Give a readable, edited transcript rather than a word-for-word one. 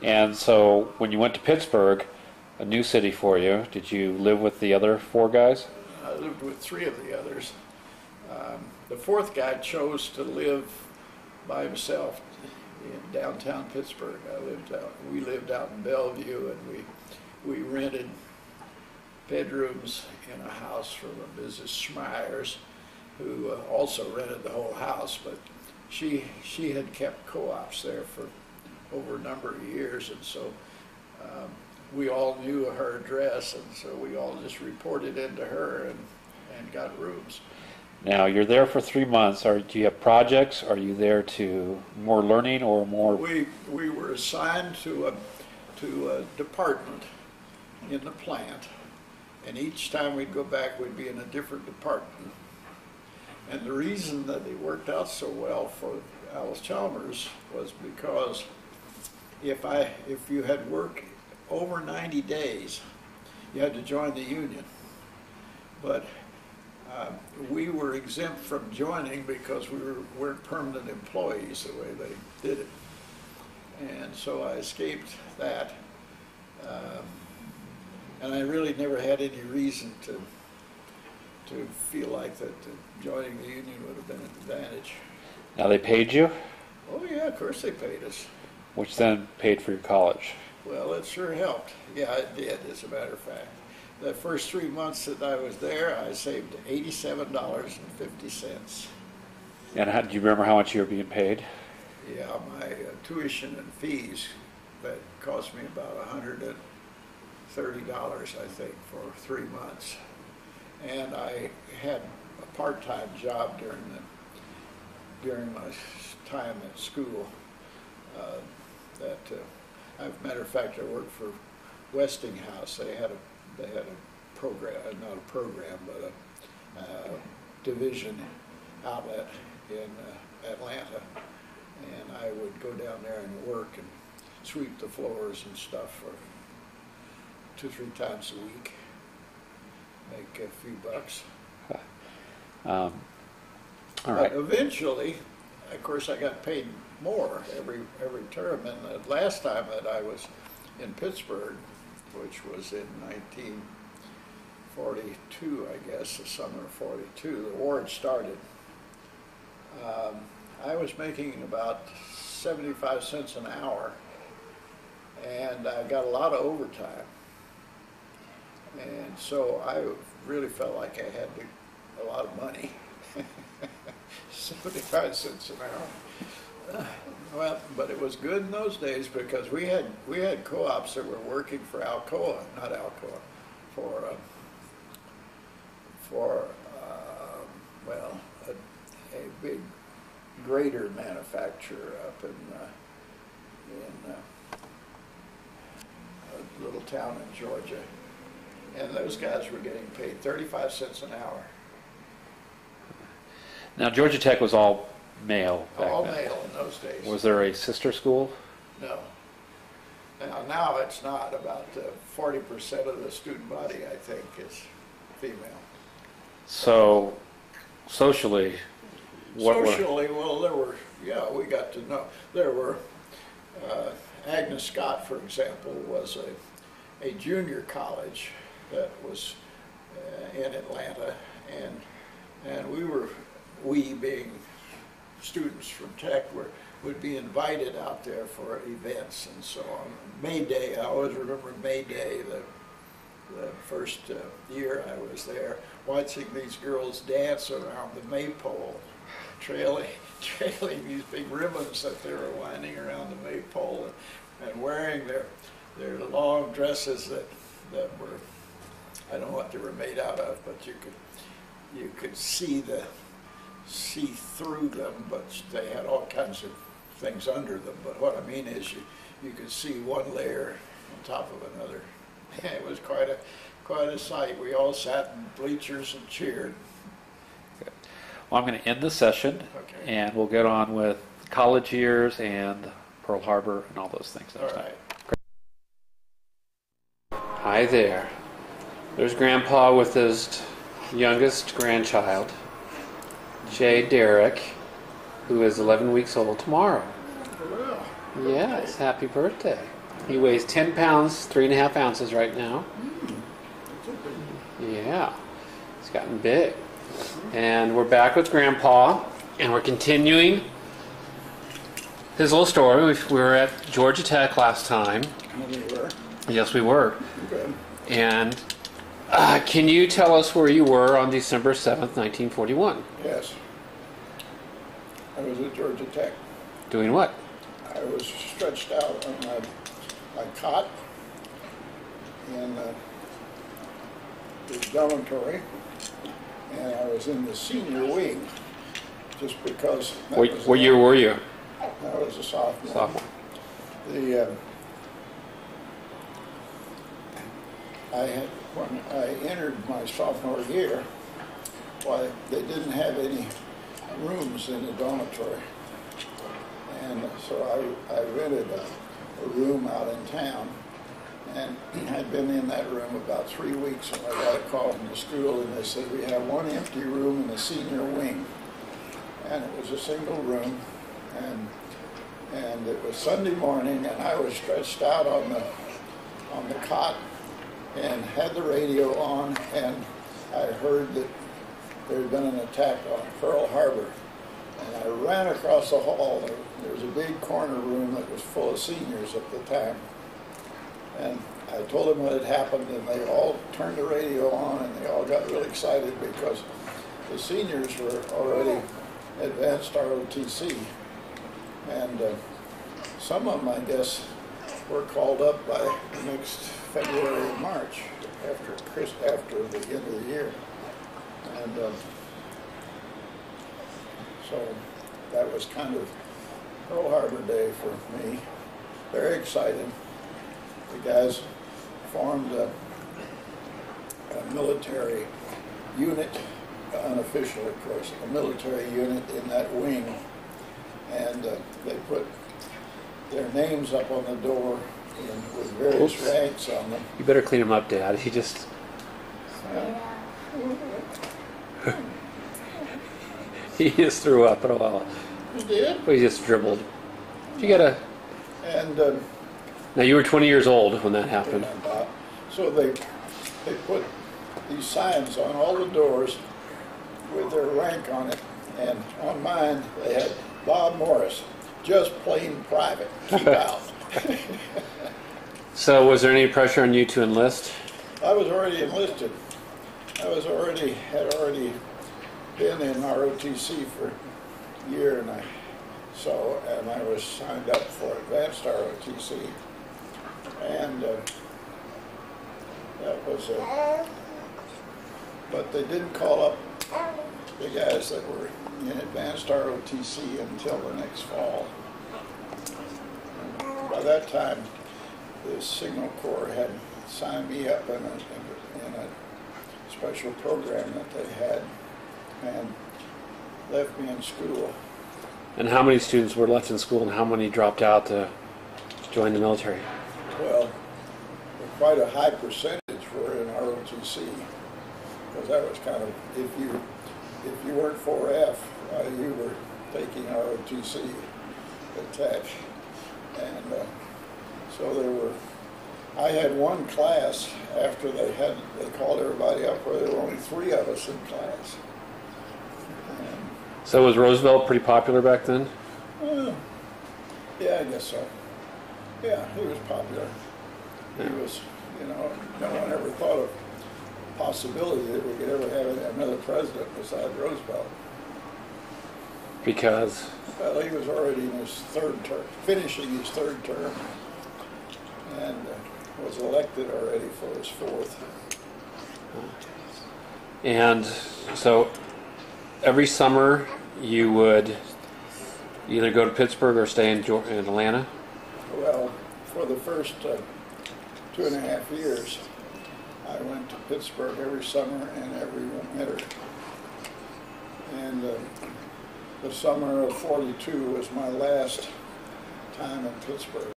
And so when you went to Pittsburgh, a new city for you, did you live with the other four guys? I lived with three of the others. The fourth guy chose to live by himself in downtown Pittsburgh. We lived out in Bellevue, and we rented bedrooms in a house from a Mrs. Schmeyers, who also rented the whole house, but she had kept co-ops there for over a number of years, and so we all knew her address, and so we all just reported into her and got rooms. Now, you're there for 3 months. Do you have projects? Are you there to more learning or more? We were assigned to a department in the plant, and each time we'd go back, we'd be in a different department. And the reason that it worked out so well for Allis-Chalmers was because if you had worked over 90 days, you had to join the union. But we were exempt from joining because we weren't permanent employees the way they did it. And so I escaped that. And I really never had any reason to feel like that joining the union would have been an advantage. Now, they paid you? Oh yeah, of course they paid us. Which then paid for your college. Well, it sure helped. Yeah, it did, as a matter of fact. The first 3 months that I was there, I saved $87.50. And do you remember how much you were being paid? Yeah, my tuition and fees, that cost me about $130, I think, for 3 months. And I had a part-time job during my time at school. As a matter of fact, I worked for Westinghouse. They had a program, not a program, but a division outlet in Atlanta, and I would go down there and work and sweep the floors and stuff for 2-3 times a week, make a few bucks. All right. But eventually, of course, I got paid more every term, and the last time that I was in Pittsburgh, which was in 1942, I guess, the summer of 42, the war had started. I was making about 75 cents an hour, and I got a lot of overtime. And so I really felt like I had a lot of money. 75 cents an hour. Well, but it was good in those days because we had co-ops that were working for Alcoa, not Alcoa, for a big grader manufacturer up in a little town in Georgia, and those guys were getting paid 35 cents an hour. Now, Georgia Tech was all male back All then. male in those days. Was there a sister school? No. Now it's not. About 40% of the student body, I think, is female. So, socially, Well, we got to know. There were, Agnes Scott, for example, was a junior college that was in Atlanta, and we being students from Tech would be invited out there for events and so on. May Day, I always remember May Day, the first year I was there, watching these girls dance around the maypole, trailing these big ribbons that they were winding around the maypole, and wearing their long dresses that were, I don't know what they were made out of, but you could see through them, but they had all kinds of things under them. But what I mean is you could see one layer on top of another. It was quite a sight. We all sat in bleachers and cheered. Okay. Well, I'm going to end the session, Okay. and we'll get on with college years and Pearl Harbor and all those things. All right. Hi there. There's Grandpa with his youngest grandchild, Jay Derrick, who is 11 weeks old tomorrow. Well, Yes, happy birthday. He weighs 10 pounds, 3.5 ounces right now. Yeah, he's gotten big. And we're back with Grandpa, and we're continuing his little story. We were at Georgia Tech last time. We were. Yes, we were. Good. And can you tell us where you were on December 7th, 1941? Yes. I was at Georgia Tech. Doing what? I was stretched out on my cot in the dormitory, and I was in the senior wing just because. What year were you? I was a sophomore. Sophomore. When I entered my sophomore year, why they didn't have any rooms in the dormitory, and so I rented a room out in town, and I'd been in that room about 3 weeks when I got a call from the school, and they said we have one empty room in the senior wing, and it was a single room, and it was Sunday morning, and I was stretched out on the cot and had the radio on, and I heard that there had been an attack on Pearl Harbor. And I ran across the hall. There was a big corner room that was full of seniors at the time. And I told them what had happened, and they all turned the radio on, and they all got really excited because the seniors were already advanced ROTC. And some of them, I guess, were called up by next February and March after the end of the year. And so that was kind of Pearl Harbor Day for me. Very excited. The guys formed a military unit, unofficial of course, a military unit in that wing, and they put their names up on the door with various ranks on them. You better clean him up, Dad. He just... He just threw up. Oh, You did? well, he just dribbled. You gotta... And Now, you were 20 years old when that happened. so they put these signs on all the doors with their rank on it, and on mine they had Bob Morris, just plain private, keep out. So, was there any pressure on you to enlist? I was already enlisted. I had already been in ROTC for a year and I was signed up for advanced ROTC, and that was but they didn't call up the guys that were in advanced ROTC until the next fall. And by that time, the Signal Corps had signed me up in a special program that they had and left me in school. And how many students were left in school and how many dropped out to join the military? Well, quite a high percentage were in ROTC, because that was kind of, if you weren't 4F, you were taking ROTC attached. And so there were, I had one class after they called everybody up where there were only 3 of us in class. And, So was Roosevelt pretty popular back then? yeah, I guess so. Yeah, he was popular. He was, no one ever thought of the possibility that we could ever have another president besides Roosevelt. Because? Well, he was already in his 3rd term, finishing his 3rd term, and was elected already for his 4th. And so every summer you would either go to Pittsburgh or stay in Atlanta? Well, for the first 2.5 years, I went to Pittsburgh every summer and every winter. And the summer of '42 was my last time in Pittsburgh.